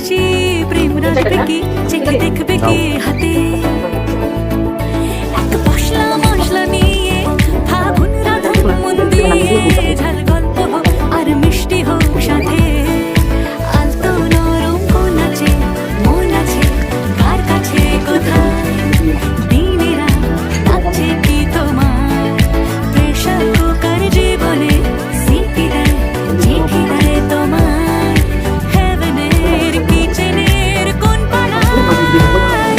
নাচি প্রেম রাখবে কি চেখে দেখবে কি হাতে এক মশলা মশলা নিয়ে ফাগুন রাধুন মন দিয়ে ঝাল গল্প হোক আর মিষ্টি হোক সাথে আলতো নরম কোন আছে মন আছে কার কাছে কোথায় দিনেরা কাছে কি তোমার প্রেশার কুকার জীবনে সিটি দেয় চিঠি দেয় তোমার হেভেনের কিচেনের কোন পাড়ায়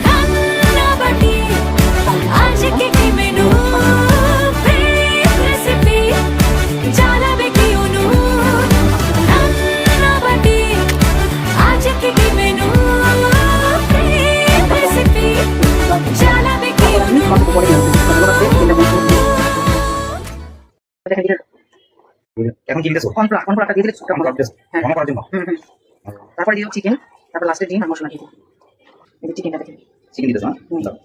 রান্নাবাটি আজকে কি মেনু রেসিপি জ্বালাবে কি অনু রান্নাবাটি আজকে কি মেনু রেসিপি জ্বালাবে কি অনু এখন কি দিতেছো? কর্নফ্লাওয়ারটা দিয়ে দিলে সুপটা কর্ন দিতেছো? হ্যাঁ। কর্ন করার জন্য তারপরে দিও চিকেন, তারপর লাস্টে ডিম আর মশলা দিয়ে দিও। এই চিকেনটা দেখে চিকেন দিতেছো না? দাও।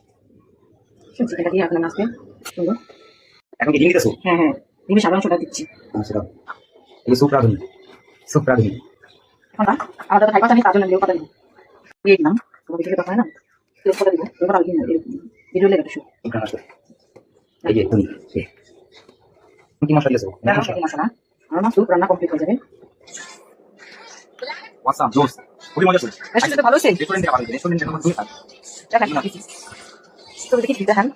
চিকেনটা দিয়ে আপনার নাচবে সুন্দর। এখন কি ডিম দিতেছো? হ্যাঁ হ্যাঁ, ডিমের সাদা অংশটা দিচ্ছি। সেটা এই সুপ রাঁধুনি, সুপ রাঁধুনি। এখন না আলাদা খাই পাতা নেই, তার জন্য দিও কথা দিব দিয়ে দিলাম। তোমার ভিডিওতে কথা হয় না তেল কথা দিব, এবার আগে ভিডিও লেগে গেছে। এই যে তুমি কি মশলা দিয়েছো? মশলা আমার স্যুপ রান্না কমপ্লিট হয়ে যাবে। ওয়াসাম জোস খুবই মজা ছিল। রেস্টুরেন্টে ভালো হয়েছে। রেস্টুরেন্টে ভালো, রেস্টুরেন্টে কোনো তুমি খাও। দেখা কি তো দেখি দিতে হ্যাঁ